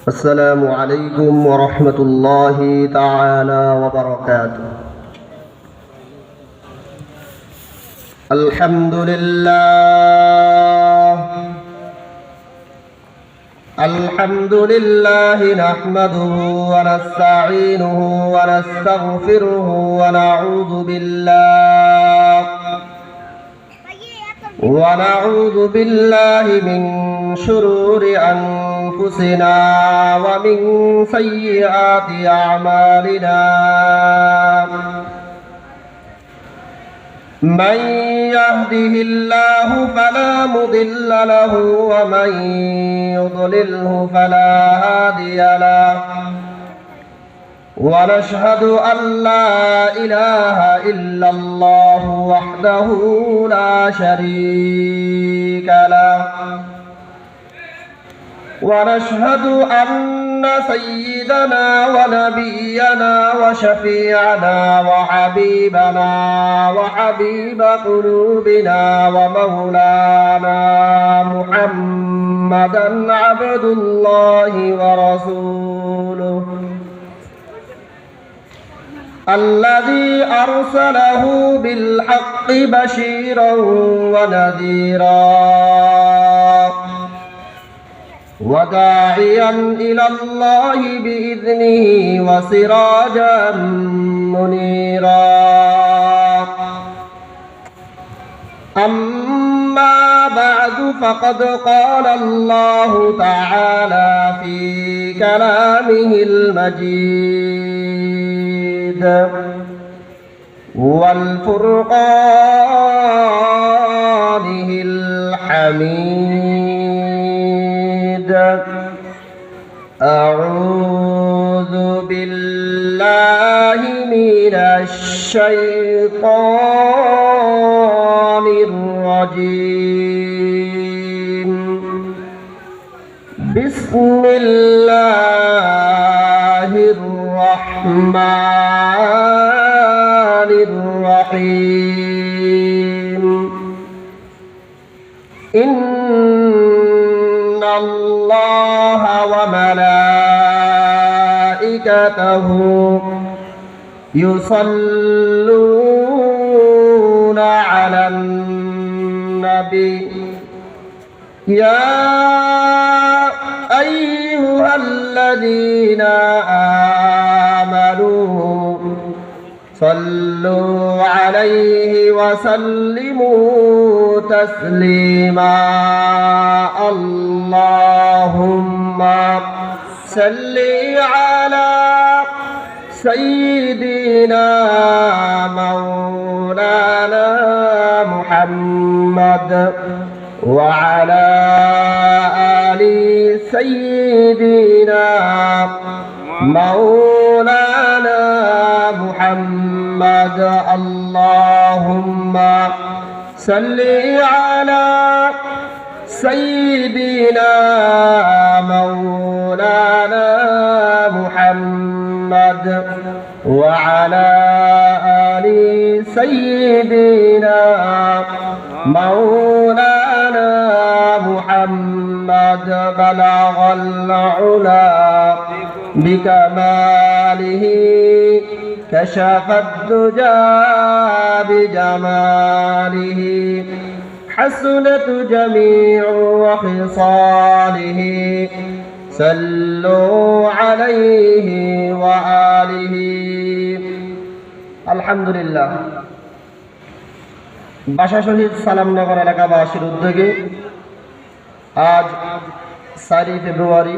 السلام عليكم ورحمة الله تعالى وبركاته. الحمد لله نحمده ونستعينه ونستغفره ونعوذ بالله من شرور أنفسنا ومن سيئات أعمالنا. من يهده الله فلا مضل له ومن يضلله فلا هادي له، ونشهد أن لا إله إلا الله وحده لا شريك له، ونشهد أن سيدنا ونبينا وشفيعنا وحبيبنا وحبيب قلوبنا ومولانا محمدا عبد الله ورسوله الذي أرسله بالحق بشيرا ونذيرا وداعيا إلى الله بإذنه وسراجا منيرا. أما بعد فقد قال الله تعالى في كلامه المجيد والفرقانه الحميد. أعوذ بالله من الشيطان الرجيم. بسم الله الرحمن الرحيم. إن الله وملائكته يصلون على النبي يا أيها الذين آمنوا صلوا عليه وسلموا تسليما. اللهم صل على سيدنا مولانا محمد وعلى آل سيدنا مولانا محمد. اللهم صل على سيدنا مولانا محمد وعلى آل سيدنا مولانا محمد. بلغ العلا بكماله كشف الدجى بجماله حسنت جميع خصاله. صلوا عليه وآله. আলহামদুলিল্লাহ। বাসা শহীদ সালামনগর এলাকাবাসীর উদ্যোগে আজ 4 ফেব্রুয়ারি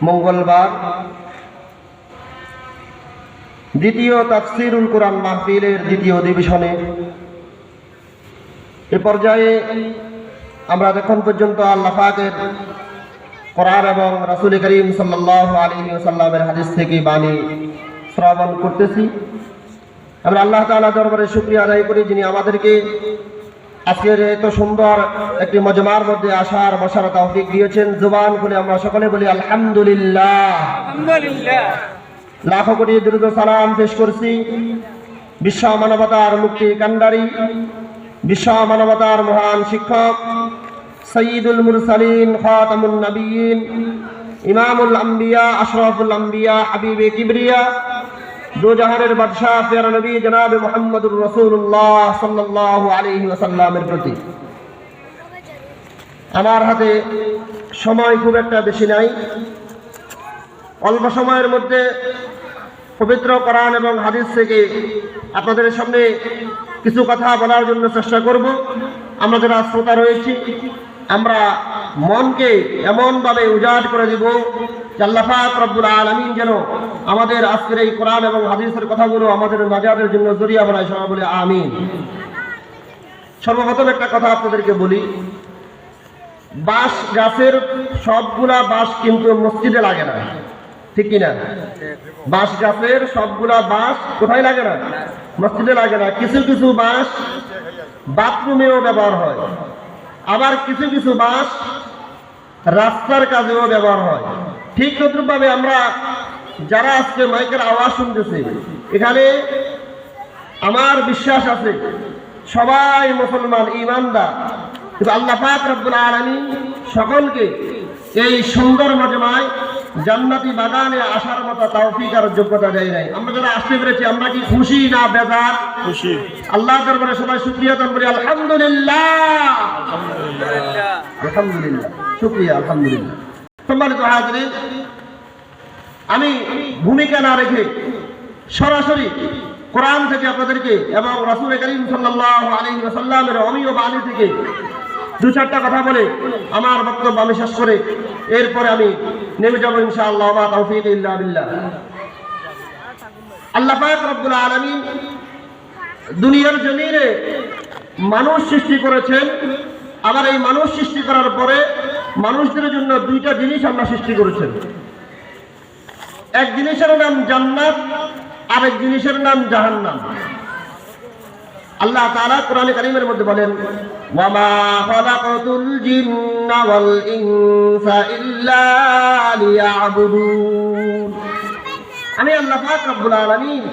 মঙ্গলবার দ্বিতীয় তাফসীরুল কুরআন মাহফিলের দ্বিতীয় অধিবেশনে এ পর্যায়ে আমরা এখন পর্যন্ত আল্লাহ পাকের কোরআন এবং রাসূল করিম সাল্লাল্লাহু আলাইহি ওয়াসাল্লামের হাদিস থেকে বাণী শ্রবণ করতেছি। আমরা আল্লাহ তাআলা দরবারে শুকরিয়া আদায় করি যিনি আমাদেরকে আজকের এত সুন্দর একটি মজমার মধ্যে আসার বসার তৌফিক দিয়েছেন। জবান খুলে আমরা সকলে বলি আলহামদুলিল্লাহ। আলহামদুলিল্লাহ। লাখো কোটি দুরূদ ও সালাম পেশ করছি বিশ্ব মানবতার মুক্তি কান্ডারি, বিশ্ব মানবতার মহান শিক্ষক, সৈয়দুল মুরসালিন, খাতামুন নবিয়্যিন, ইমামুল আম্বিয়া, আশরাফুল আম্বিয়া, হাবিবে কিবরিয়া, দো জাহানের বাদশাহ প্যারা নবী জনাবে মুহাম্মদুর রাসূলুল্লাহ সাল্লাল্লাহু আলাইহি ওয়াসাল্লামের প্রতি। আমার হাতে সময় খুব একটা বেশি নাই, অল্প সময়ের মধ্যে পবিত্র কোরআন এবং হাদিস থেকে আপনাদের সামনে কিছু কথা বলার জন্য চেষ্টা করব। আমরা যারা শ্রোতা রয়েছি, আমরা মনকে এমনভাবে উজাড় করে দিব যে আল্লাহ পাক রব্বুল আলামিন যেন আমাদের আজকের এই কোরআন এবং হাদিসের কথাগুলো আমাদের নাজাতের জন্য জরিয়া বানায়। সবাই বলে আমিন। সর্বপ্রথম একটা কথা আপনাদেরকে বলি, বাঁশ গাছের সবগুলা বাঁশ কিন্তু মসজিদে লাগে না, ঠিক কিনা? বাঁশ গাছের সবগুলা বাঁশ কোথায় লাগে না? মসজিদে লাগে না। কিছু কিছু বাঁশ বাথরুমেও ব্যবহার হয়, আবার কিছু কিছু বাঁশ রাস্তার কাজেও ব্যবহার হয়। ঠিক তদ্রুপভাবে আমরা যারা আজকে মাইকের আওয়াজ শুনতেছি, এখানে আমার বিশ্বাস আছে সবাই মুসলমান, ঈমানদার, কিন্তু আল্লাহ পাক রব্বুল আলামিন সকলকে এই সুন্দর মজমায় জান্নাতি বাগানে আসার মতো তৌফিক আর যোগ্যতা দেয় নাই। আমরা যারা আসতে পেরেছি, আমরা কি খুশি না বেজার? খুশি। আল্লাহর দরবারে সবাই শুকরিয়া আদায় করি, আলহামদুলিল্লাহ, আলহামদুলিল্লাহ, শুকরিয়া, আলহামদুলিল্লাহ। সম্মানিত হাজিরিন, আমি ভূমিকা না রেখে সরাসরি কোরআন থেকে আপনাদেরকে এবং রাসূল করিম সাল্লাল্লাহু আলাইহি ওয়াসাল্লামের অমীয় বাণী থেকে দু চারটা কথা বলে আমার বক্তব্য আমি শেষ করে এরপরে আমি নেমে যাব ইনশাআল্লাহ। ওয়া তাওফীক ইল্লা বিল্লাহ। আল্লাহ পাক রব্বুল আলামিন দুনিয়ার জমিনে মানুষ সৃষ্টি করেছেন। আবার এই মানুষ সৃষ্টি করার পরে মানুষদের জন্য দুইটা জিনিস আল্লাহ সৃষ্টি করেছেন। এক জিনিসের নাম জান্নাত, আরেক জিনিসের নাম জাহান্নাম। আল্লাহ তাআলা কোরআনে কারীমের মধ্যে বলেন, ওয়া মা খালাকাতুল জিন্না ওয়াল ইনসা ইল্লা লিয়াবুদুন। আমি আল্লাহ পাক রব্বুল আলামিন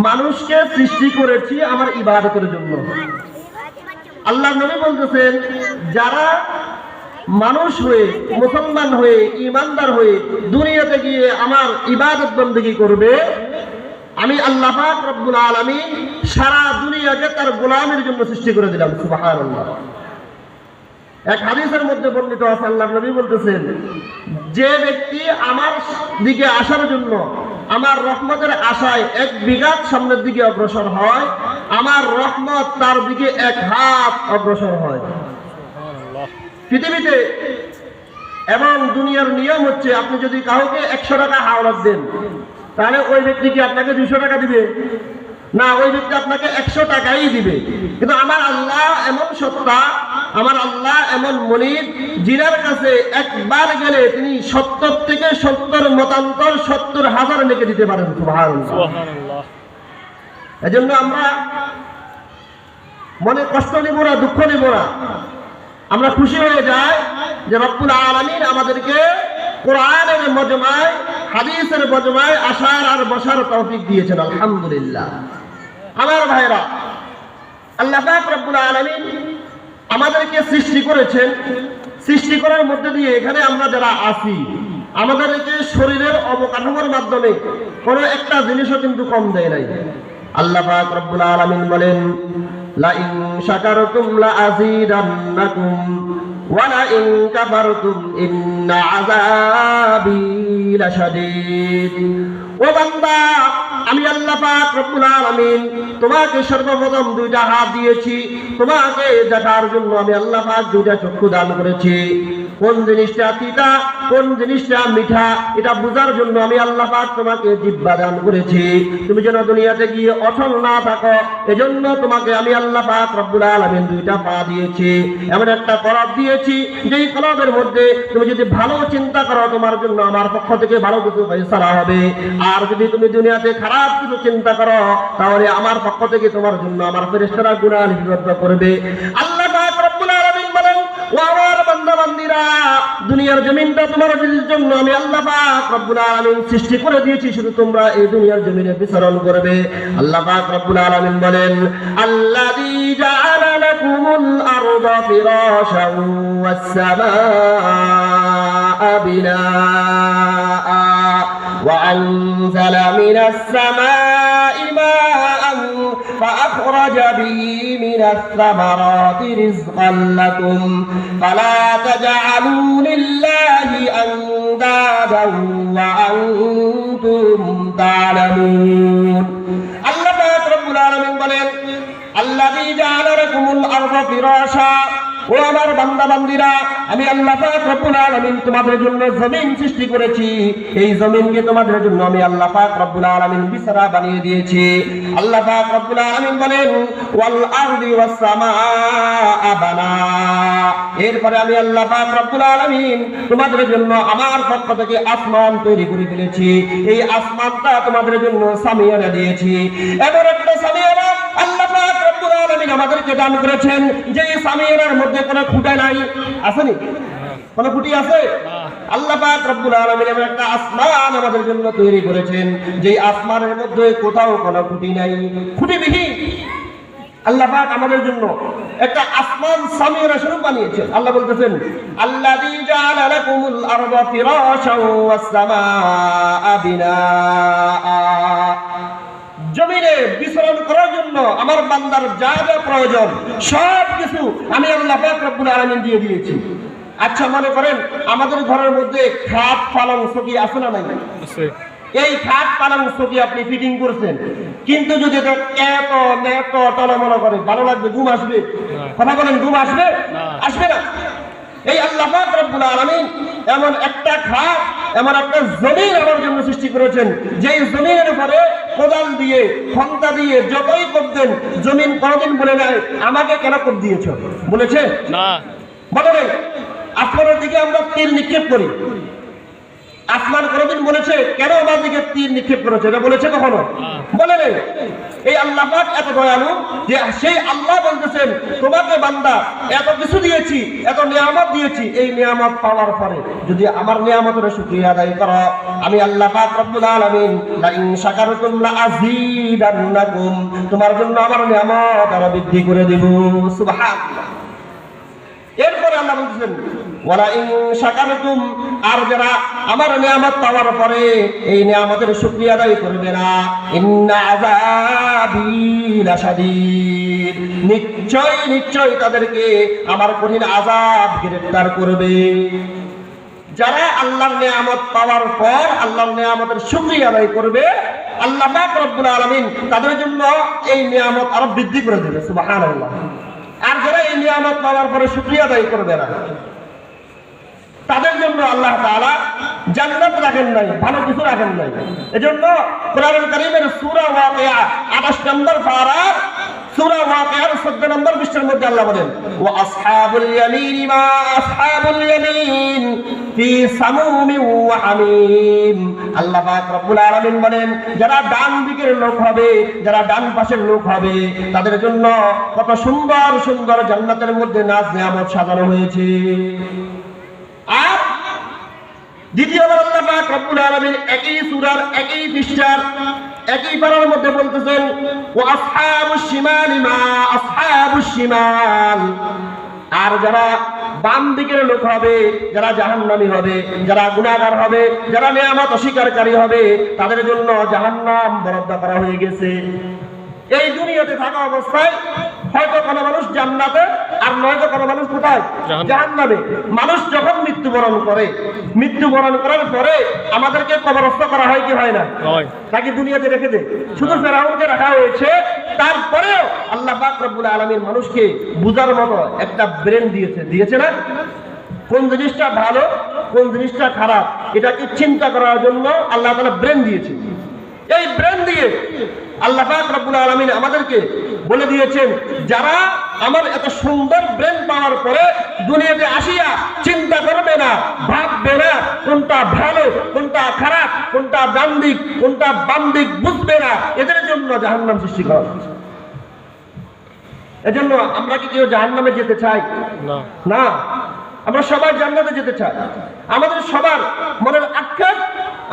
মানুষকে সৃষ্টি করেছি আমার ইবাদতের জন্য। আল্লাহ নবী বলতেছেন, যারা মানুষ হয়ে, মুসলমান হয়ে, ঈমানদার হয়ে দুনিয়াতে গিয়ে আমার ইবাদত বন্দেগী করবে, আমি আল্লাহ পাক রব্বুল আলামিন সারা দুনিয়াকে তার গোলামের জন্য সৃষ্টি করে দিলাম। সুবহানাল্লাহ। এক হাদিসের মধ্যে বর্ণিত আছে, আল্লাহ নবী বলতেছেন, যে ব্যক্তি আমার দিকে আসার জন্য, আমার রহমতের আশায় এক বিঘাত সামনের দিকে অগ্রসর হয়, আমার রহমত তার দিকে এক হাত অগ্রসর হয়। পৃথিবীতে এবং দুনিয়ার নিয়ম হচ্ছে, আপনি যদি কাউকে 100 টাকা হাওলাত দেন, তাহলে ওই ব্যক্তি কি আপনাকে 200 টাকা দিবে? না, ওই ব্যক্তি আপনাকে 100 টাকাই দিবে। কিন্তু আমার আল্লাহ এমন সত্তা, আমার আল্লাহ এমন মনিব, যিনার কাছে একবার গেলে তিনি 70 থেকে 70 মতান্তর 70,000 নেকি দিতে পারেন। সুবহানাল্লাহ। এজন্য আমরা মনে কষ্ট নিব না, দুঃখ নিব না, আমরা খুশি হয়ে যাই যে রব্বুল আলামিন আমাদেরকে কোরআনের মজমায়, হাদিসের মজমায় আসার আর বসার তৌফিক দিয়েছেন। আলহামদুলিল্লাহ। আমার ভাইরা, আল্লাহ পাক রব্বুল আলামিন আমাদেরকে সৃষ্টি করেছেন। সৃষ্টি করার মধ্যে দিয়ে এখানে আমরা যারা আছি, আমাদেরকে শরীরের অবকাঠামোর মাধ্যমে কোনো একটা জিনিসও কিন্তু কম দেয় নাই। আল্লাহ পাক রব্বুল আলামিন বলেন, লা ইন শাকারতুম লা আযীদান্নাকুম ওয়া লা ইন কাফারতুম ইন্না আযাবি লাশাদীদ। ও বান্দা, আমি আল্লাহ পাক রব্বুল আলামিন তোমাকে সর্বপ্রথম 2টা হাত দিয়েছি, তোমাকে দেখার জন্য আমি আল্লাহ পাক 2টা চক্ষু দান করেছি। কোন জিনিসটা তিতা, কোন জিনিসটা মিঠা, এটা বোঝার জন্য আমি আল্লাহ পাক তোমাকে জিহ্বা দান করেছি। তুমি যেন দুনিয়াতে গিয়ে অচল না থাকো, এজন্য তোমাকে আমি আল্লাহ পাক রব্বুল আলামিন 2টা পা দিয়েছি, এমন একটা কলব দিয়েছি, যেই কলবের মধ্যে তুমি যদি ভালো চিন্তা করো, তোমার জন্য আমার পক্ষ থেকে ভালো কিছু ফয়সালা হবে। আর যদি তুমি দুনিয়াতে খারাপ কিছু চিন্তা করো, তাহলে আমার পক্ষ থেকে তোমার জন্য আমার ফেরেশতারা গুনাহ লিপিবদ্ধ করবে। আল্লাহ পাক রব্বুল আলামিন বলেন, ও আমার বান্দা বান্দীরা, দুনিয়ার জমিনটা তোমার জন্য আমি আল্লাহ পাক রব্বুল আলামিন সৃষ্টি করে দিয়েছি, শুধু তোমরা এই দুনিয়ার জমিনে বিচরণ করবে। আল্লাহ পাক রব্বুল আলামিন বলেন, আল্লাযী জাআলা লাকুমুল আরদা ফিরাশান ওয়াস সামাআ بناء وأنزل من السماء ماء فأخرج به من الثمرات رزقا لكم فلا تجعلوا لله أندادا وأنتم تعلمون الله رب العالمين বলেন الذي جعل لكم الأرض فراشا ও আমার বান্দা বান্দীরা আমি আল্লাহ পাক রব্বুল আলামিন তোমাদের জন্য জমিন সৃষ্টি করেছি এই জমিনকে তোমাদের জন্য আমি আল্লাহ পাক রব্বুল আলামিন বিছানা বানিয়ে দিয়েছি আল্লাহ পাক রব্বুল আলামিন বলেন ওয়াল আরদি ওয়াস সামাআ বানা এরপরে আমি আল্লাহ পাক রব্বুল আলামিন তোমাদের জন্য আমার পক্ষ থেকে আসমান তৈরি করে দিয়েছি এই আসমানটা তোমাদের জন্য সামিয়ানা দিয়েছি এমন একটা সামিয়ানা আল্লাহ পাক রব্বুল আলামিন আমাদেরকে দান করেছেন যে সামিয়ানার মধ্যে কোনো খুঁটা নাই আসেনি কোনো খুঁটি আছে আল্লাহ পাক রব্বুল আলামিন এমন একটা আসমান আমাদের জন্য তৈরি করেছেন যে আসমানের মধ্যে কোথাও কোনো খুঁটি নাই খুঁটিবিহীন আল্লাহ পাক আমাদের জন্য একটা আসমান সামিয়ানা স্বরূপ বানিয়েছেন আল্লাহ বলতেছেন আল্লাযী জাআলা লাকুমুল আরদা ফিরাশাও ওয়াস সামাআ বিনাআ জমিনে বিচরণ করার জন্য আমার বান্দার যা যা প্রয়োজন সব কিছু আমি আল্লাহ পাক রব্বুল আলামিন দিয়ে দিয়েছি আচ্ছা মনে করেন আমাদের ঘরের মধ্যে খাট পালং চৌকি আছে না নাই এই খাট পালং চৌকি আপনি ফিটিং করছেন কিন্তু যদি এত নেত টলমল করে ভালো লাগবে ঘুম আসবে কথা বলেন ঘুম আসবে আসবে না এই আল্লাহ পাক রব্বুল আলামিন এমন একটা খাট এমন একটা জমিন আমার জন্য সৃষ্টি করেছেন যেই জমিনের উপরে কোদাল দিয়ে খন্তা দিয়ে যতই করতেন জমিন কোনদিন বলে নাই আমাকে কেন কোপ দিয়েছো বলেছে না বলে নাই আসমানের দিকে আমরা তীর নিক্ষেপ করি আসমান কোনদিন বলেছে কেন আমার দিকে তীর নিক্ষেপ করেছে এটা বলেছে কখনো বলে নাই এই আল্লাহ পাক এত দয়ালু যে সেই আল্লাহ বলতেছেন তোমাকে বান্দা এত কিছু দিয়েছি এত নিয়ামত দিয়েছি এই নিয়ামত পাওয়ার পরে যদি আমার নিয়ামতের শুকরিয়া আদায় করো আমি আল্লাহ পাক রব্বুল আলামিন লা ইন শাকারতুম লা আযীদান্নাকুম তোমার জন্য আমার নিয়ামত আরো বৃদ্ধি করে দেব সুবহানাল্লাহ এরপরে আল্লাহ বলতেছেন ওয়ালা ইন শাকারতুম আর যারা আমার নিয়ামত পাওয়ার পরে এই নিয়ামতের শুকরিয়া আদায় করবে না ইন্না আযাবি লাশাদীদ নিশ্চয় নিশ্চয় তাদেরকে আমার কঠিন আযাব গ্রেফতার করবে যারা আল্লাহর নিয়ামত পাওয়ার পর আল্লাহর নিয়ামতের শুকরিয়া আদায় করবে আল্লাহ পাক রব্বুল আলামিন তাদের জন্য এই নিয়ামত আরো বৃদ্ধি করে দেবে সুবহানাল্লাহ আর যারা এই নিয়ামত পাওয়ার পরে শুকরিয়া আদায় করবে না তাদের জন্য আল্লাহ তাআলা জান্নাত রাখেন নাই ভালো কিছু রাখেন নাই এজন্য কোরআনুল কারীমের সূরা ওয়াকিয়া 28 নম্বর পারা সূরা ওয়াকিয়ার 14 নম্বর পৃষ্ঠার মধ্যে আল্লাহ বলেন ওয়া আসহাবুল ইয়ামিন মা আসহাবুল ইয়ামিন ফি সামুমিন ওয়া হামিম আল্লাহ পাক রব্বুল আলামিন বলেন যারা ডান দিকের লোক হবে যারা ডান পাশের লোক হবে তাদের জন্য কত সুন্দর সুন্দর জান্নাতের মধ্যে নাজ নিয়ামত সাজানো হয়েছে আর দ্বিতীয়বার আল্লাহ পাক রব্বুল আলামিন একই সূরার একই পৃষ্ঠার একই পারার মধ্যে বলতেছেন ওয়া আসহাবুশ শিমালি মা আসহাবুশ শিমাল আর যারা বাম দিকের লোক হবে যারা জাহান্নামী হবে যারা গুনাহগার হবে যারা নিয়ামত অস্বীকারী হবে তাদের জন্য জাহান্নাম বরাদ্দ করা হয়ে গেছে এই দুনিয়াতে থাকা অবস্থায় হয়তো কোনো মানুষ জান্নাতে আর নয়তো কোনো মানুষ কোথায় জাহান্নামে মানুষ যখন মৃত্যুবরণ করার পরে আমাদেরকে কবরস্থ করা হয় কি হয় না তাকে দুনিয়াতে রেখে দেয় শুধু ফেরাউনকে রাখা হয়েছে তারপরেও আল্লাহ পাক রব্বুল আলামিন মানুষকে বুঝার মতো একটা ব্রেন দিয়েছে না কোন জিনিসটা ভালো কোন জিনিসটা খারাপ এটাকে চিন্তা করার জন্য আল্লাহ তাআলা ব্রেন দিয়েছে এই ব্রেন দিয়ে আল্লাহ পাক রব্বুল আলামিন আমাদেরকে বলে দিয়েছেন যারা আমার এত সুন্দর ব্রেন পাওয়ার পরে দুনিয়াতে আসিয়া চিন্তা করবে না ভাববে না কোনটা ভালো কোনটা খারাপ কোনটা ডান দিক কোনটা বাম দিক বুঝবে না এদের জন্য জাহান্নাম সৃষ্টি করা হয়েছে এজন্য আমরা কি কেউ জাহান্নামে যেতে চাই না আমরা সবাই জান্নাতে যেতে চাই আমাদের সবার মনের আকাঙ্ক্ষা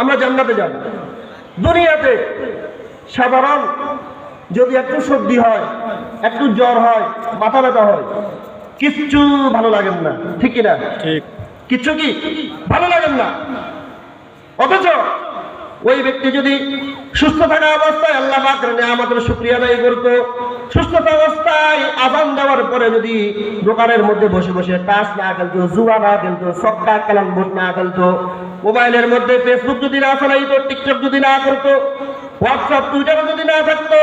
আমরা জান্নাতে যাব দুনিয়াতে সাধারণ যদি একটু সর্দি হয় একটু জ্বর হয় মাথা ব্যথা হয় কিচ্ছু ভালো লাগে না ঠিক কিনা ঠিক কিছু কি ভালো লাগেন না। অথচ ওই ব্যক্তি যদি সুস্থ থাকা অবস্থায় আল্লাহ পাকের নিয়ামতের শুকরিয়া আদায় করতো, সুস্থতা অবস্থায় আযান দেওয়ার পরে যদি দোকানের মধ্যে বসে বসে তাস না খেলতো, জুয়া না খেলতো, ছক্কা ক্যালাম বোর্ড না খেলতো, মোবাইলের মধ্যে ফেসবুক যদি না চালাইতো, টিকটক যদি না করতো, হোয়াটসঅ্যাপ টুইটারে যদি না থাকতো,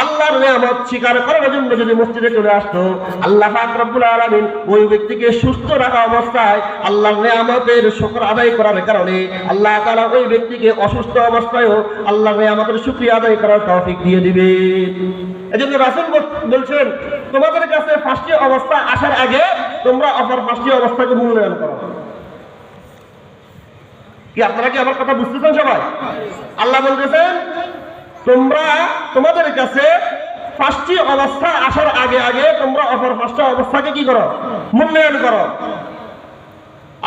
আল্লাহর নিয়ামত স্বীকার করার জন্য যদি মসজিদে চলে আসতো, আল্লাহ পাক রব্বুল আলামিন ওই ব্যক্তিকে সুস্থ রাখা অবস্থায় আল্লাহর নিয়ামতের শুকর আদায় করার কারণে আল্লাহ তাআলা ওই ব্যক্তিকে অসুস্থ অবস্থায়ও আল্লাহর নিয়ামতের শুকরিয়া আদায় করার তৌফিক দিয়ে দিবে। এজন্য রাসূল বলছেন, তোমাদের কাছে ফার্স্ট অবস্থা আসার আগে তোমরা অপর ফার্স্ট অবস্থাকে মূল্যায়ন করো। কি আপনারা কি আমার কথা বুঝতেছেন সবাই? আল্লাহ বলতেছেন, তোমরা তোমাদের কাছে ফার্স্ট অবস্থা আসার আগে আগে তোমরা অপর ফার্স্ট অবস্থাকে কি করো? মূল্যায়ন করো।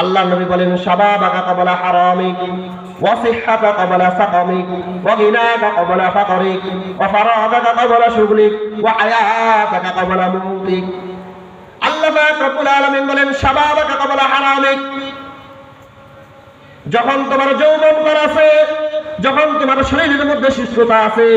আল্লাহ নবী বলেন, শাবাবাকা ক্বাবলা হারামিক ওয়া সিহহাতাকা ক্বাবলা সাকামিক ওয়া গিনাকা ক্বাবলা ফাকরিক ওয়া ফারাগাকা ক্বাবলা শুগলিক ওয়া হায়াতাকা ক্বাবলা মউতিক। আল্লাহ পাক রব্বুল আলামিন বলেন, শাবাবাকা ক্বাবলা হারামিক, যখন তোমার যৌবন আছে, যখন তোমার শরীরের মধ্যে সুস্থতা আছে,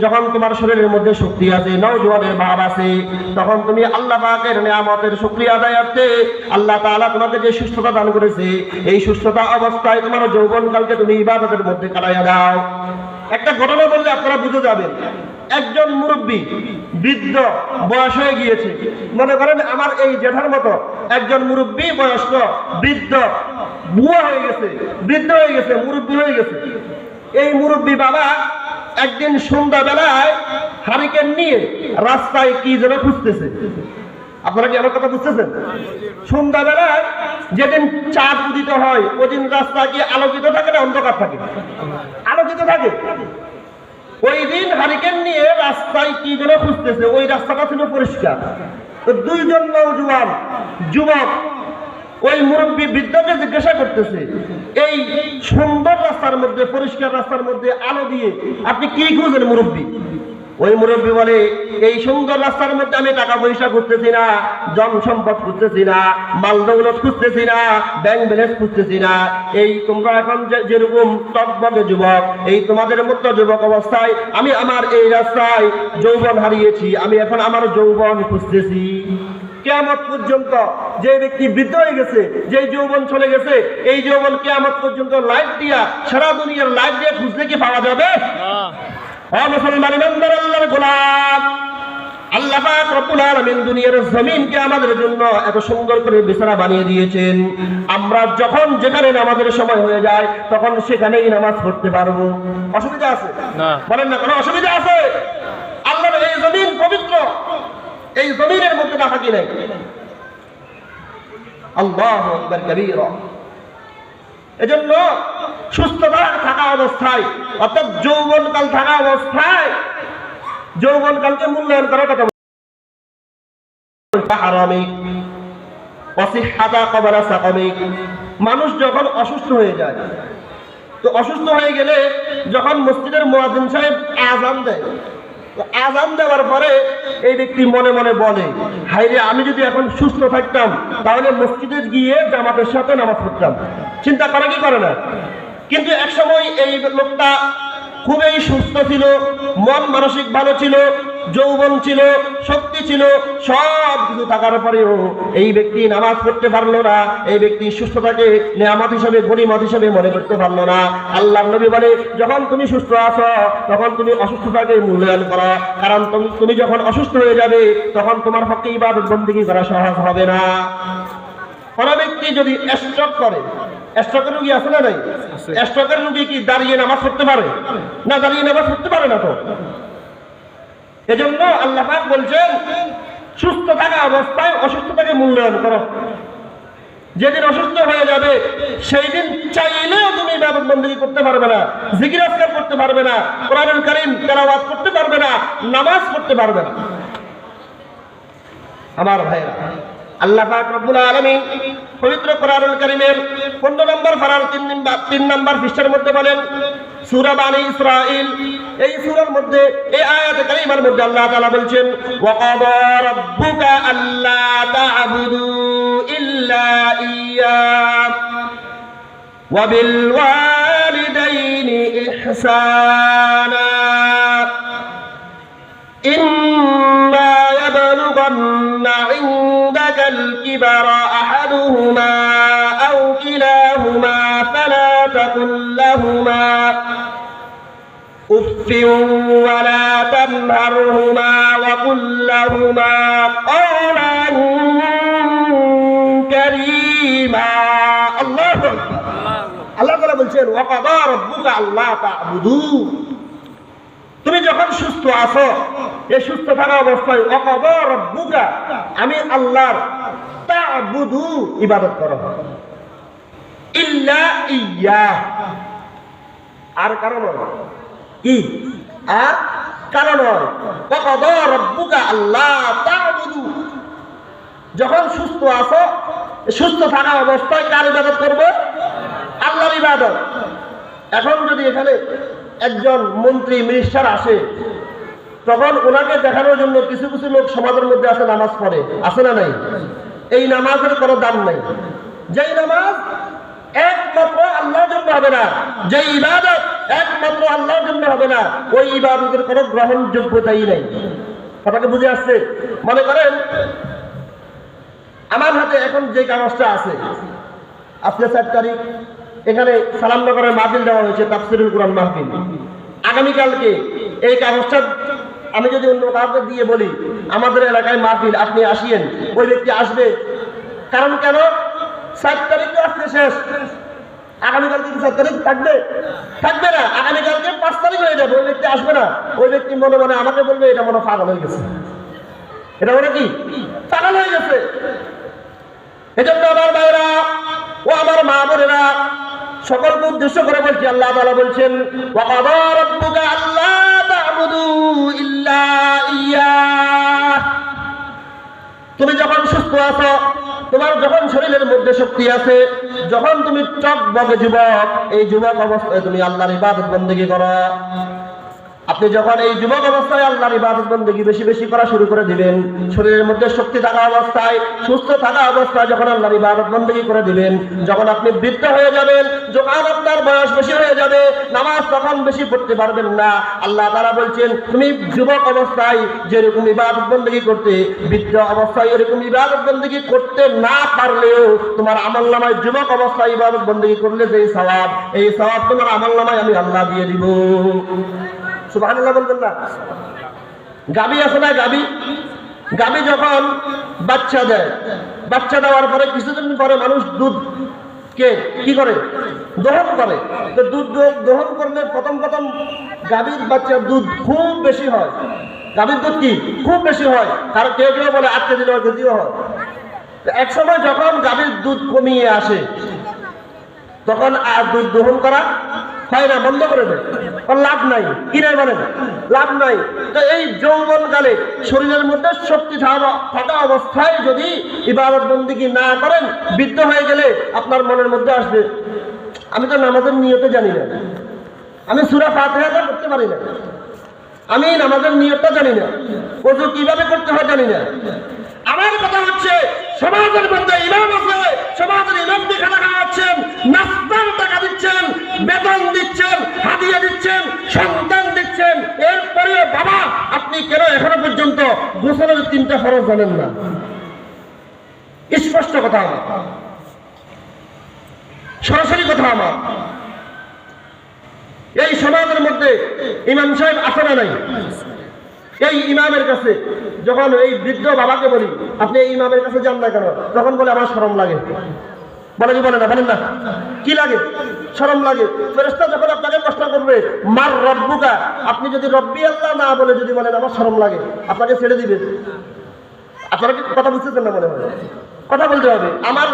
যখন তোমার শরীরের মধ্যে শক্তি আছে, নওজোয়ানের ভাব আছে, তখন তুমি আল্লাহ পাকের নিয়ামতের শুকরিয়া আদায়ার্থে আল্লাহ তাআলা তোমাকে যে সুস্থতা দান করেছে, এই সুস্থতা অবস্থায় তোমার যৌবনকালকে তুমি ইবাদতের মধ্যে কাটাইয়া দাও। একটা ঘটনা বললে আপনারা বুঝে যাবেন। একজন মুরব্বী বৃদ্ধ বয়স হয়ে গিয়েছে, মনে করেন আমার এই জেঠার মতো একজন মুরব্বী বয়স্ক বৃদ্ধ বুয়া হয়ে গেছে, বৃদ্ধ হয়ে গেছে, মুরব্বী হয়ে গেছে। এই মুরব্বী বাবা একদিন সন্ধ্যাবেলায় হারিকেন নিয়ে রাস্তায় কি যেন খুঁজতেছে। আপনারা কি আমার কথা বুঝতেছেন? সন্ধ্যাবেলায় যেদিন চাঁদ উদিত হয় ওই দিন রাস্তা কি আলোকিত থাকে না অন্ধকার থাকে? আলোকিত থাকে। ওই দিন হারিকেন নিয়ে রাস্তায় কি যেন খুঁজতেছে, ওই রাস্তাটা ছিল পরিষ্কার। তো দুইজন নওজোয়ান যুবক ওই মুরব্বী বৃদ্ধকে জিজ্ঞাসা করতেছে, এই সুন্দর রাস্তার মধ্যে, পরিষ্কার রাস্তার মধ্যে আলো দিয়ে আপনি কি খুঁজেন মুরব্বী? ওই মুরব্বী বলে, এই সুন্দর রাস্তার মধ্যে আমি টাকা পয়সা খুঁজতেছি না, জন সম্পদ খুঁজতেছি না, মাল দৌলত খুঁজতেছি না, ব্যাংক ব্যালেন্স খুঁজতেছি না। এই তোমরা এখন যেরকম টকবগে যুবক, এই তোমাদের মতো যুবক অবস্থায় আমি আমার এই রাস্তায় যৌবন হারিয়েছি, আমি এখন আমার যৌবন খুঁজতেছি। কিয়ামত পর্যন্ত যে ব্যক্তি বৃদ্ধ হয়ে গেছে, যে যৌবন চলে গেছে, এই যৌবন কিয়ামত পর্যন্ত লাইট দিয়া, সারা দুনিয়ার লাইট দিয়ে খুঁজলে কি পাওয়া যাবে? মুসলমান ইমানদার আল্লাহর গোলাম, আল্লাহ পাক রব্বুল আলামিন দুনিয়ার জমিনকে আমাদের জন্য এত সুন্দর করে বিছানা বানিয়ে দিয়েছেন। আমরা যখন যেখানে নামাজের সময় হয়ে যায় তখন সেখানেই নামাজ পড়তে পারবো। অসুবিধা আছে? না। বলেন না, কোনো অসুবিধা আছে? আল্লাহর এই জমিন পবিত্র, এই জমিনের মধ্যে নাফাকি নেই। আল্লাহু আকবার কাবীরা। এজন্য সুস্থতা থাকা অবস্থায়, অর্থাৎ যৌবনকাল থাকা অবস্থায় যৌবনকালকে মূল্যায়ন করার কথা। মানুষ যখন অসুস্থ হয়ে যায়, তো অসুস্থ হয়ে গেলে যখন মসজিদের মুয়াজ্জিন সাহেব আযান দেয়, আযান দেওয়ার পরে এই ব্যক্তি মনে মনে বলে, হায়রে আমি যদি এখন সুস্থ থাকতাম তাহলে মসজিদে গিয়ে জামাতের সাথে নামাজ পড়তাম। চিন্তা করে কি করে না? কিন্তু একসময় এই লোকটা খুবই সুস্থ ছিল, মন মানসিক ভালো ছিল, যৌবন ছিল, শক্তি ছিল, সব কিছু থাকার পরেও এই ব্যক্তি নামাজ পড়তে পারলো না। এই ব্যক্তি সুস্থতাকে নিয়ামত হিসেবে, গনিমত হিসেবে মনে করতে পারলো না। আল্লাহর নবী বলে, যখন তুমি সুস্থ আছো তখন তুমি অসুস্থতাকে মূল্যায়ন করো, কারণ তুমি যখন অসুস্থ হয়ে যাবে তখন তোমার পক্ষে ইবাদত বন্দেগী করা সহজ হবে না। কোন ব্যক্তি যদি স্ট্রোক করে, স্ট্রোকের রোগী আছে না নাই? স্ট্রোকের রোগী কি দাঁড়িয়ে নামাজ পড়তে পারে? না, দাঁড়িয়ে নামাজ পড়তে পারে না। তো এজন্য আল্লাহ পাক বলছেন, সুস্থ থাকা অবস্থায় অসুস্থতাকে মূল্যায়ন করো। যেদিন অসুস্থ হয়ে যাবে সেই দিন চাইলেও তুমি ইবাদত বন্দেগী করতে পারবে না, জিকির আজকার করতে পারবে না, কোরআনুল কারীম তেলাওয়াত করতে পারবে না, নামাজ পড়তে পারবে না। আমার ভাইরা, আল্লাহ পাক রব্বুল আলামিন পবিত্র কোরআনুল কারীমের 15 নম্বর পারার 3 নম্বর পৃষ্ঠার মধ্যে বলেন, সূরা বানী ইসরাঈল, এই সূরার মধ্যে এই আয়াতে কারিমার মধ্যে আল্লাহ তাআলা বলছেন, ওয়া ক্বাদা রাব্বুকা আল্লা তা'বুদু ইল্লা ইয়্যাহ ওয়া বিল ওয়ালিদাইনি ইহসানা ইম্মা ইয়াবলুগান্না ইনদাকা আল-কিবারা আহাদুহুমা আও কিলাহুমা ফালা তাকুল লাহুমা উফফিন ওয়া লা তানহারহুমা ওয়া কুল লাহুমা কওলান কারীমা। আল্লাহু আকবার। আল্লাহ তাআলা বলছেন, ওয়া ক্বাদা রাব্বুকা আল্লা তা'বুদু, তুমি যখন সুস্থ আছো, এই সুস্থ থাকা অবস্থায় ওয়া ক্বাদা রাব্বুকা, আমি আল্লাহর, তা'বুদু ইবাদত করো, ইল্লা ইয়্যাহ, আর কারণ কি? আর কারণ ওয়া ক্বাদা রাব্বুকা আল্লা তা'বুদু, যখন সুস্থ আছো, সুস্থ থাকা অবস্থায় কার ইবাদত করবে? আল্লাহর ইবাদত। এখন যদি এখানে একজন মন্ত্রী মিনিস্টার আসে, তখন ওনাকে দেখানোর জন্য কিছু কিছু লোক সমাজের মধ্যে আছে, নামাজ পড়ে, আছে না নাই? এই নামাজের কোনো দাম নাই। যেই নামাজ একমাত্র আল্লাহর জন্য হবে না, যে ইবাদত একমাত্র আল্লাহর জন্য হবে না, ওই ইবাদতের কোনো গ্রহণযোগ্যতাই নাই। কথাকে বুঝে আসছে? মনে করেন আমার হাতে এখন যে কাগজটা আছে, আজকে 4 তারিখ, এখানে সালামনগরের মাহফিল দেওয়া হয়েছে, তাফসীরুল কুরআন মাহফিল। আগামীকালকে এই কাগজটা আমি যদি অন্য কাউকে দিয়ে বলি আমাদের এলাকায় মাহফিল, আপনি আসিয়েন, ওই ব্যক্তি আসবে। কারণ কেন? 4 তারিখ তো আজকে শেষ, আগামীকালকে কি 4 তারিখ থাকবে? থাকবে না। আগামীকালকে 5 তারিখ হয়ে যাবে, ওই ব্যক্তি আসবে না। ওই ব্যক্তি মনে মনে আমাকে বলবে, এটা মনে পাগল হয়ে গেছে, এটা মনে কি পাগল হয়ে গেছে। এজন্য আমার ভাইরা ও আমার মা বোনেরা, সকলকে উদ্দেশ্য করে বলছি, আল্লাহ তাআলা বলছেন, ওয়া ক্বাদা রাব্বুকা আল্লা তা'বুদু ইল্লা ইয়্যাহ, তুমি যখন সুস্থ আছো, তোমার যখন শরীরের মধ্যে শক্তি আছে, যখন তুমি টকবকে যুবক, এই যুবক অবস্থায় তুমি আল্লাহর ইবাদত বন্দেগী করো। আপনি যখন এই যুবক অবস্থায় আল্লাহর ইবাদত বন্দেগী বেশি বেশি করা শুরু করে দিবেন, শরীরের মধ্যে শক্তি থাকা অবস্থায়, সুস্থ থাকা অবস্থায় যখন আল্লাহর ইবাদত বন্দেগী করে দিবেন, যখন আপনি বৃদ্ধ হয়ে যাবেন, যখন আপনার বয়স বেশি হয়ে যাবে, নামাজ তখন বেশি পড়তে পারবেন না। আল্লাহ তাআলা বলছেন, তুমি যুবক অবস্থায় যেরকম ইবাদত বন্দেগী করতে, বৃদ্ধ অবস্থায় এরকম ইবাদত বন্দেগী করতে না পারলেও তোমার আমলনামায় যুবক অবস্থায় ইবাদত বন্দেগী করলে যে সওয়াব, এই সওয়াব তোমার আমলনামায় আমি আল্লাহ দিয়ে দিব। সুবহানাল্লাহ বলবেন না? গাবি আছে না, গাবি, গাবি যখন বাচ্চা দেয়, বাচ্চা দেওয়ার পরে কিছুদিন পরে মানুষ দুধ কে কি করে? দহন করে। তো দুধ দহন করলে প্রথম প্রথম গাবির বাচ্চার দুধ খুব বেশি হয়। গাবির দুধ কি খুব বেশি হয়, আর কেউ কেউ বলে 8 কেজি 9 কেজিও হয়। এক সময় যখন গাবির দুধ কমিয়ে আসে, তখন আর দুধ দহন করা হয় না, বন্ধ করে দেয়। লাভ নাই, কি নাই বলেন? লাভ নাই। তো এই যৌবনকালে শরীরের মধ্যে শক্তি থাকা অবস্থায় যদি ইবাদত বন্দেগী না করেন, বৃদ্ধ হয়ে গেলে আপনার মনের মধ্যে আসবে, আমি তো নামাজের নিয়তে জানি না, আমি সূরা ফাতিহাটা করতে পারি না, আমি নামাজের নিয়তটা জানি না, ওযু কিভাবে করতে হয় জানি না। আমার কথা হচ্ছে, সমাজের মধ্যে ইমাম আছে, সমাজের ইমামকে খানা খাওয়াচ্ছেন, নাস্তার টাকা দিচ্ছেন, বেতন দিচ্ছেন, হাদিয়া দিচ্ছেন, সন্তান দিচ্ছেন, এরপরে বাবা আপনি কেন এখনো পর্যন্ত গোসলের 3টা ফরজ জানেন না? স্পষ্ট কথা আমার, সরাসরি কথা আমার। এই সমাজের মধ্যে ইমাম সাহেব আছে না নাই? এই ইমামের কাছে যখন এই বৃদ্ধ বাবাকে বলি, আপনি এই ইমামের কাছে যান না কেন? তখন বলে, আমার শরম লাগে। বলে কি বলে না? বলেন না, কি লাগে? শরম লাগে। ফেরেশতা যখন আপনাকে প্রশ্ন করবে, মার রব্বুকা, আপনি যদি রব্বি আল্লাহ না বলে যদি বলেন আমার শরম লাগে, আপনাকে ছেড়ে দিবে। আপনারা কি কথা বুঝতেছেন না? মনে হয় কথা বলতে হবে। আমার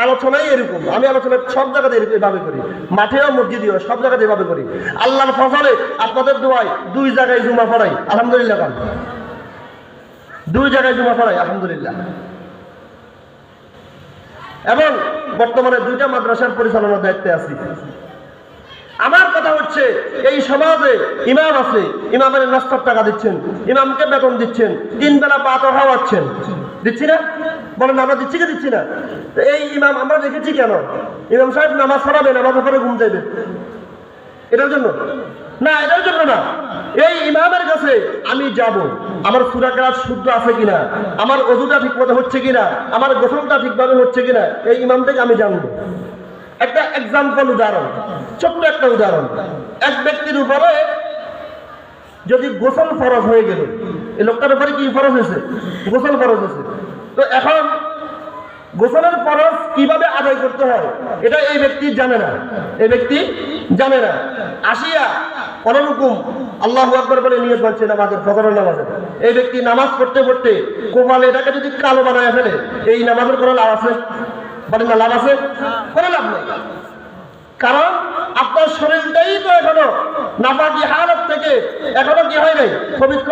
আলোচনাই এরকম, আমি আলোচনা সব জায়গাতে এভাবে করি, মাঠেও মসজিদেও সব জায়গাতে এভাবে করি। আল্লাহর ফজলে আপনাদের দোয়ায় 2 জায়গায় জুমা পড়াই, আলহামদুলিল্লাহ। 2 জায়গায় জুমা পড়াই, আলহামদুলিল্লাহ। এবং বর্তমানে 2টা মাদ্রাসার পরিচালনার দায়িত্বে আছি। আমার কথা হচ্ছে, এই সমাজে ইমাম আছে, ইমামের নাস্তার টাকা দিচ্ছেন, ইমামকে বেতন দিচ্ছেন, 3 বেলা ভাত খাওয়াচ্ছেন, দিচ্ছি না? বলেন আমরা দিচ্ছি কি দিচ্ছি না? এই ইমাম আমরা দেখেছি কেন? ইমাম সাহেব নামাজ পড়াবে, নামাজের পরে ঘুম যাবে, এটার জন্য না, এটার জন্য না। এই ইমামের কাছে আমি যাব, আমার সূরা কেরাত শুদ্ধ আছে কিনা, আমার ওযুটা ঠিকমতো হচ্ছে কিনা, আমার গোসলটা ঠিকভাবে হচ্ছে কিনা, এই ইমাম থেকে আমি জানবো। একটা এক্সাম্পল, উদাহরণ, ছোট্ট একটা উদাহরণ। এক ব্যক্তির উপরে যদি গোসল ফরজ হয়ে গেল, এই লোকটার উপরে কি ফরজ হয়েছে? গোসল ফরজ হয়েছে। তো এখন গোসলের ফরজ কিভাবে আদায় করতে হয় এটা এই ব্যক্তি জানে না, এই ব্যক্তি জানে না। আসিয়া কোনরকম আল্লাহু আকবার বলে নিয়ত বানছে নামাজের, ফজরের নামাজের। এই ব্যক্তি নামাজ পড়তে পড়তে কপাল এটাকে যদি কালো বানায় ফেলে, এই নামাজের কোনো লাভ আছে? বলেন না, লাভ আছে? কোনো লাভ নেই। কারণ আপনার শরীরটাই তো এখনো নাপাকি হালত থেকে এখনো কি হয় নাই? পবিত্র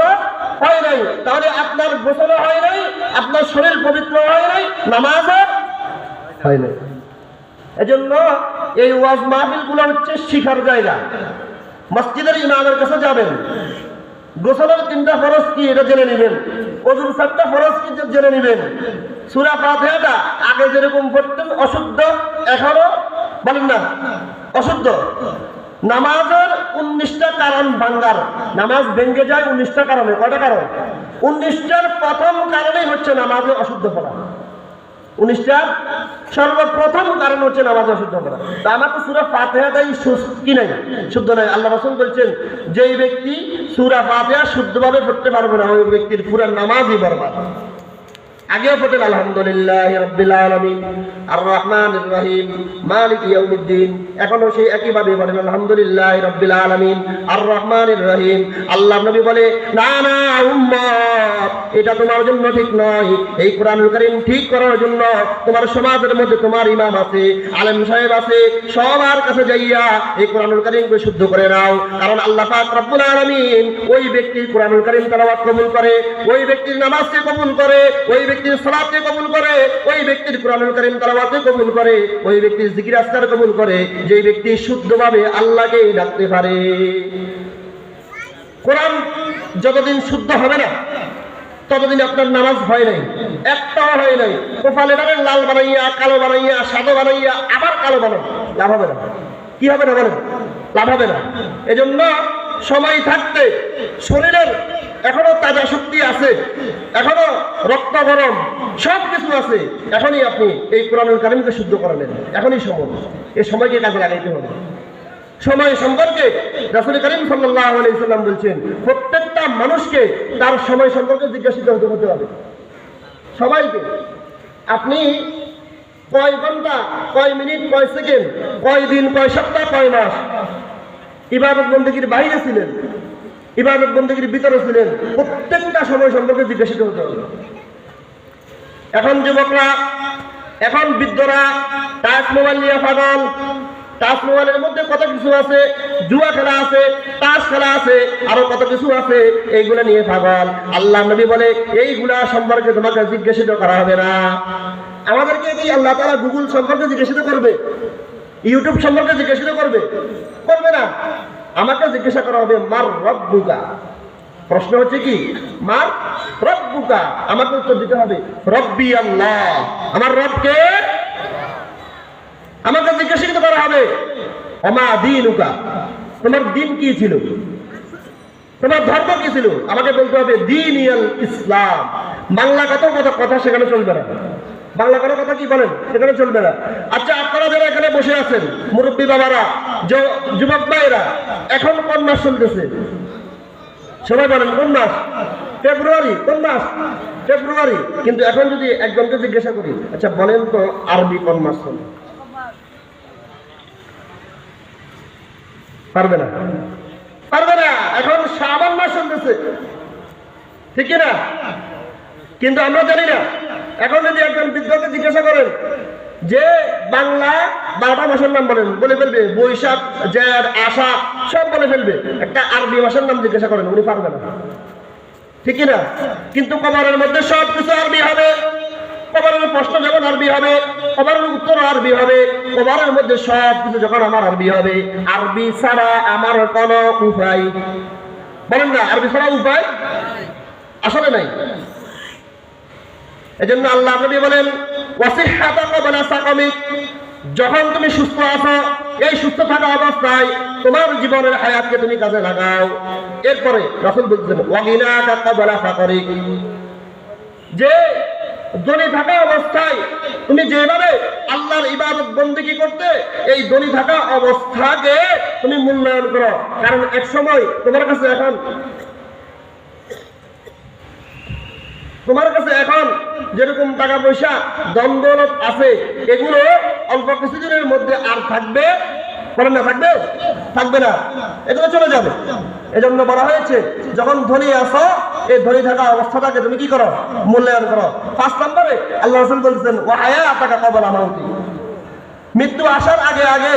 হয় নাই। তাহলে আপনার গোসল হয় নাই, আপনার শরীর পবিত্র হয় নাই, নামাজও হয় নাই। এজন্য এই ওয়াজ মাহফিল গুলো হচ্ছে শিখার জায়গা। মসজিদের ইমামের কাছে যাবেন, গোসলের 3টা ফরজ কি এটা জেনে নেবেন, ওযুর 7টা ফরজ কি জেনে নেবেন। সূরা ফাতিহাটা আগে যেরকম পড়তেন অশুদ্ধ, এখনো বলেন না অশুদ্ধ। নামাজের 19টা কারণ ভাঙ্গার, নামাজ ভেঙে যায় 19টা কারণে। কয়টা কারণ? 19টার প্রথম কারণেই হচ্ছে নামাজে অশুদ্ধ পড়া। 19টার সর্বপ্রথম কারণ হচ্ছে নামাজ অশুদ্ধ করা। তা আমার তো সূরা ফাতিহাটাই কি নাই, শুদ্ধ নাই। আল্লাহ রাসূল বলছেন, যেই ব্যক্তি সূরা ফাতিহা শুদ্ধভাবে পড়তে পারবে না, ওই ব্যক্তির পুরো নামাজই বরবাদ। আগে পড়েন আলহামদুলিল্লাহি রাব্বিল আলামিন আর রহমানির রহিম মালিকি ইয়াউমিদ্দিন, এখনো সেই একইভাবে পড়েন আলহামদুলিল্লাহি রাব্বিল আলামিন আর রহমানির রহিম। আল্লাহ নবী বলে, না না উম্মত, এটা তোমার জন্য ঠিক নয়। এই কোরআনুল কারীম ঠিক করার জন্য তোমার সমাজের মধ্যে তোমার ইমাম আছে, আলেম সাহেব আছে, সবার কাছে যাইয়া এই কোরআনুল কারীমকে শুদ্ধ করে নাও। কারণ আল্লাহ পাক রব্বুল আলামিন ওই ব্যক্তির কোরআনুল কারীম তেলাওয়াত কবুল করে, ওই ব্যক্তির নামাজকে কবুল করে, ওই ব্যক্তির সালাতকে কবুল করে, ওই ব্যক্তির কোরআনুল কারীম তেলাওয়াতকে কবুল করে, ওই ব্যক্তির জিকির আজকার কবুল করে, যেই ব্যক্তি শুদ্ধভাবে আল্লাহকে ডাকতে পারে। কোরআন যতদিন শুদ্ধ হবে না ততদিন আপনার নামাজ হয় নাই, একটাও হয় নাই। কপালে লাল বানাইয়া, কালো বানাইয়া, সাদা বানাইয়া আবার কালো বানাই, লাভ হবে না। কি হবে না বলেন? লাভ হবে না। এজন্য সময় থাকতে শরীরের এখনো তাজা শক্তি আছে, এখনো রক্ত গরম সব কিছু আছে, এখনই আপনি এই কোরআনুল কারীমকে শুদ্ধ করে নেন। এখনই সময়, এই সময়কে কাজে লাগাইতে হবে। সময় সম্পর্কে রাসূল করিম সাল্লাল্লাহু আলাইহি সাল্লাম বলছেন, প্রত্যেকটা মানুষকে তার সময় সম্পর্কে জিজ্ঞাসিত হতে হবে। সবাইকে আপনি কয় ঘন্টা, কয় মিনিট, কয় সেকেন্ড, কয় দিন, কয় সপ্তাহ, কয় মাস ইবাদত বন্দেগীর বাইরে ছিলেন, ইবাদত বন্দেগীর ভিতরে ছিলেন, প্রত্যেকটা সময় সম্পর্কে জিজ্ঞাসিত হতে হবে। এখন যুবকরা, এখন বৃদ্ধরা টাচ মোবাইল নিয়ে পাগল। টাচ মোবাইলের মধ্যে কত কিছু আছে, জুয়া খেলা আছে, তাস খেলা আছে, আরো কত কিছু আছে, এইগুলা নিয়ে পাগল। আল্লাহ নবী বলে, এইগুলা সম্পর্কে তোমাকে জিজ্ঞাসিত করা হবে না। আমাদেরকে কি আল্লাহ তাআলা গুগল সম্পর্কে জিজ্ঞাসিত করবে? ইউটিউব সম্পর্কে জিজ্ঞাসিত করবে? করবে না। আমাকে জিজ্ঞাসা করা হবে, মার রব্বুকা। প্রশ্ন হচ্ছে কি, মার রব্বুকা। আমাকে উত্তর দিতে হবে, রব্বি আল্লাহ, আমার রবকে। আমাকে জিজ্ঞাসিত করা হবে, ওমা দীনুকা, তোমার দিন কি ছিল, তোমার ধর্ম কি ছিল। আমাকে বলতে হবে দীনিয়াল ইসলাম। বাংলা কথা সেখানে চলবে না। বাংলা কোনো কথা কি বলেন সেখানে চলবে না। আচ্ছা, আপনারা যারা এখানে বসে আছেন, মুরব্বী বাবারা, যুবক ভাইরা, এখন কোন মাস চলতেছে? সবাই বলেন কোন মাস? ফেব্রুয়ারি। কোন মাস? ফেব্রুয়ারি। কিন্তু এখন যদি একজনকে জিজ্ঞাসা করি, আচ্ছা বলেন তো আরবি কোন মাস চলে? পারবে না, পারবে না। এখন শাবান মাস চলতেছে, ঠিক না? কিন্তু আমরা জানি না। এখন যদি একজন বৃদ্ধকে জিজ্ঞাসা করেন যে বাংলা 12টা মাসের নাম বলেন, বলে ফেলবে বৈশাখ, জ্যৈষ্ঠ, আষাঢ় সব বলে ফেলবে। একটা আরবি মাসের নাম জিজ্ঞাসা করেন, উনি পারবে না, ঠিক না? কিন্তু কবরের মধ্যে সব কিছু আরবি হবে, কবরের প্রশ্ন যখন আরবি হবে, কবরের উত্তর আরবি হবে, কবরের মধ্যে সব কিছু যখন আমার আরবি হবে, আরবি ছাড়া আমার কোনো উপায়, বলেন না, আরবি ছাড়া উপায় আসলে নাই। এজন্য আল্লাহ নবী বলেন ওয়াসিহহাতাকা ওয়া সাকামিক, যখন তুমি সুস্থ আছো, এই সুস্থ থাকা অবস্থায় তোমার জীবনের হায়াতকে তুমি কাজে লাগাও। এরপরে রাসূল বলছেন ওয়াগিনাকা ক্বাবলা ফাকরিক, যে ধনী থাকা অবস্থায় তুমি যেভাবে আল্লাহর ইবাদত বন্দেগী করতে, এই ধনী থাকা অবস্থাকে তুমি মূল্যায়ন করো। কারণ এক সময় তোমার কাছে এখন যেরকম টাকা পয়সা ধন দৌলত আছে, এগুলো অল্প কিছুদিনের মধ্যে আর থাকবে না, থাকবে না, এগুলো চলে যাবে। এজন্য বলা হয়েছে যখন ধনী আছো, এই ধনী থাকা অবস্থাটাকে তুমি কি করো, মূল্যায়ন করো। 5 নম্বরে আল্লাহ রাসূল বলেছেন ওয়া হায়াতাকা ক্বাবলা মাউতি, মৃত্যু আসার আগে আগে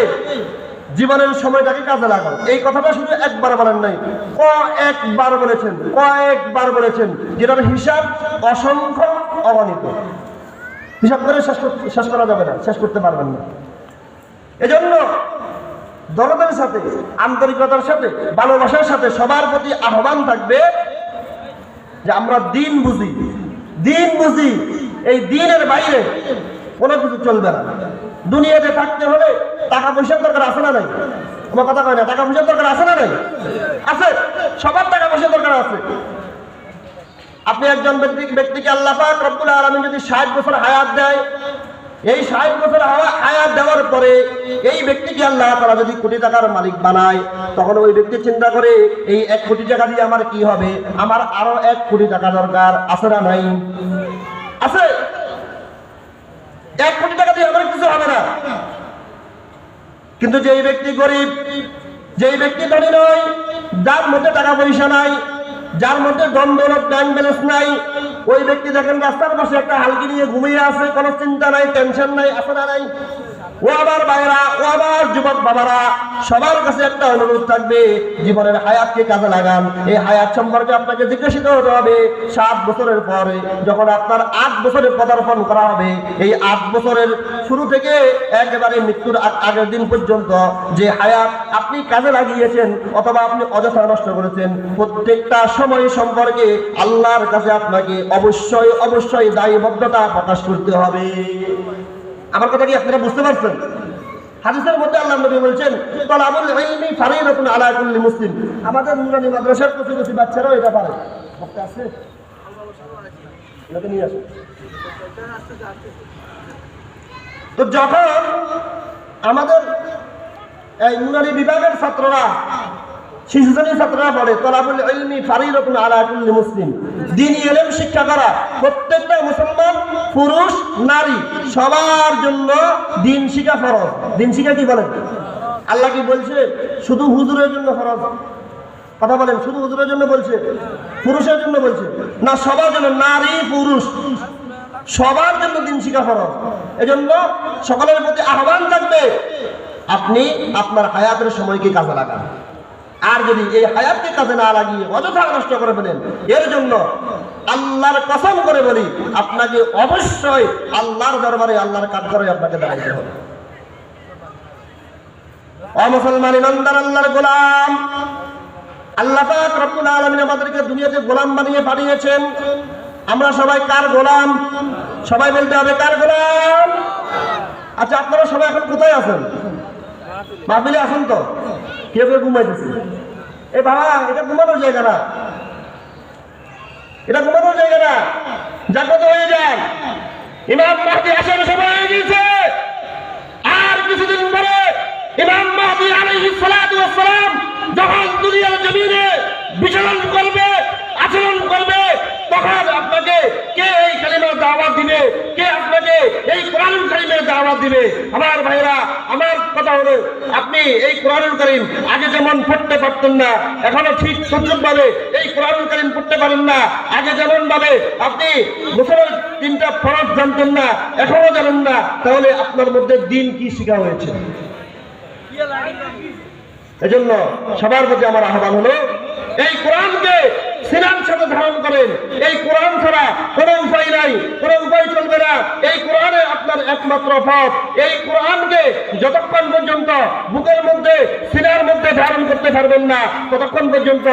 জীবনের সময়টাকে কাজে লাগাও। এই কথাটা শুধু একবার বলেন নাই, কয়েকবার বলেছেন, যেটার হিসাব অসংখ্য, অগণিত। হিসাব করে শেষ করা যাবে না, শেষ করতে পারবেন না। এজন্য দরদের সাথে, আন্তরিকতার সাথে, ভালোবাসার সাথে সবার প্রতি আহ্বান থাকবে যে আমরা দিন বুঝি, এই দিনের বাইরে কোনো কিছু চলবে না। দুনিয়াতে থাকতে হলে টাকা পয়সার দরকার আছে না নাই? আমার কথা কয় না, টাকা পয়সার দরকার আছে না নাই? আছে, সবার টাকা পয়সার দরকার আছে। আপনি একজন ব্যক্তিকে আল্লাহ পাক রব্বুল আলামিন যদি 60 বছর হায়াত দেয়, এই 60 বছর হায়াত দেওয়ার পরে এই ব্যক্তিকে আল্লাহ তাআলা যদি কোটি টাকার মালিক বানায়, তখন ওই ব্যক্তি চিন্তা করে এই 1 কোটি টাকা দিয়ে আমার কি হবে, আমার আরো 1 কোটি টাকা দরকার, আছে না নাই? আছে। 1 কোটি টাকা দিয়ে আমার কিছু হবে না। কিন্তু যেই ব্যক্তি গরিব, যেই ব্যক্তি ধনী নয়, যার মধ্যে টাকা পয়সা নাই, যার মধ্যে ধন দৌলত ব্যাংক ব্যালেন্স নাই, ওই ব্যক্তি দেখেন রাস্তার পাশে একটা হালকি নিয়ে ঘুমিয়ে আছে, কোনো চিন্তা নাই, টেনশন নাই, আছে না নাই? ও আবার ভাইরা, ও আবার যুবক বাবারা, সবার কাছে একটা অনুরোধ থাকবে, জীবনের হায়াতকে কাজে লাগান। এই হায়াত সম্পর্কে আপনাকে জিজ্ঞাসিত হতে হবে 7 বছরের পরে, যখন আপনার 8 বছরে পদার্পণ করা হবে। এই 8 বছরের শুরু থেকে একেবারে মৃত্যুর আগের দিন পর্যন্ত যে হায়াত আপনি কাজে লাগিয়েছেন অথবা আপনি অযথা নষ্ট করেছেন, প্রত্যেকটা সময় সম্পর্কে আল্লাহর কাছে আপনাকে অবশ্যই দায়বদ্ধতা প্রকাশ করতে হবে। আমার কথা কি আপনারা বুঝতে পারছেন? হাদিসের মধ্যে আল্লাহ নবী বলেছেন তালাবুল ইলমি ফারিদাতুন আলা কুল্লি মুসলিম। আমাদের নুরানি মাদ্রাসার কিছু বাচ্চারাও এটা পারে। বক্তা আছে? নিয়ে আসুন। তো যখন আমাদের এই নুরানি বিভাগের ছাত্ররা, শিশু শ্রেণীর ছাত্ররা পড়ে তালাবুল ইলমি ফারিদাতুন আলা কুল্লি মুসলিম, দ্বীনি ইলম শিক্ষা করা প্রত্যেকটা মুসলমান পুরুষ নারী সবার জন্য দ্বীন শিক্ষা ফরজ। দ্বীন শিক্ষা কি বলেন? আল্লাহ কি বলছে শুধু হুজুরের জন্য ফরজ? কথা বলেন, শুধু হুজুরের জন্য বলছে, পুরুষের জন্য বলছে না? সবার জন্য, নারী পুরুষ সবার জন্য দ্বীন শিক্ষা ফরজ। এজন্য সকলের প্রতি আহ্বান থাকবে আপনি আপনার হায়াতের সময়কে কাজে লাগান। আর যদি এই হায়াতকে কাজে না লাগিয়ে অযথা নষ্ট করে ফেলেন, এর জন্য আল্লাহর কসম করে বলি আপনাকে অবশ্যই আল্লাহর দরবারে, আল্লাহর কাঠগড়ে আপনাকে দাঁড়াইতে হবে। ও মুসলমান ইমানদার আল্লাহর গোলাম, আল্লাহ পাক রব্বুল আলামিন আমাদেরকে দুনিয়াতে গোলাম বানিয়ে পাঠিয়েছেন। আমরা সবাই কার গোলাম? সবাই বলতে হবে কার গোলাম? আচ্ছা, আপনারা সবাই এখন কোথায় আছেন? মাহফিলে আছেন তো? কেউ কেউ ঘুমাইতেছে। এ বাবা, এটা ঘুমানোর জায়গা না, এটা ঘুমানোর জায়গা না, জাগ্রত হয়ে যান। ইমাম মাহদী আসার সময় হয়ে গেছে। আর কিছুদিন পরে ইমাম মাহদী আলাইহিস সালাতু ওয়াস সালাম যখন দুনিয়ার জমিনে বিচরণ করবে, আচরণ করবে, তখন আপনাকে কে এই কালিমার দাওয়াত দিবে? কে আপনাকে এই কোরআনুল কারীমের দাওয়াত দিবে? আমার ভাইরা, আমার কথা হলো, আপনি এই কোরআনুল কারীম আগে যেমন পড়তে পারতেন না, এখনো ঠিক সঠিকভাবে এই কোরআনুল কারীম পড়তে পারেন না। আগে যেমন ভাবে আপনি মুসলমান 3টা ফরজ জানতেন না, এখনো জানেন না, তাহলে আপনার মধ্যে দ্বীন কি শেখা হয়েছে? এজন্য সবার প্রতি আমার আহ্বান হলো এই কোরআনকে সিনার সাথে ধারণ করেন। এই কোরআন ছাড়া কোনো উপায় নাই, কোনো উপায় চলবে না। এই কোরআনে আপনার একমাত্র পথ। এই কোরআনকে যতক্ষণ পর্যন্ত বুকের মধ্যে, সিনার মধ্যে ধারণ করতে পারবেন না, ততক্ষণ পর্যন্ত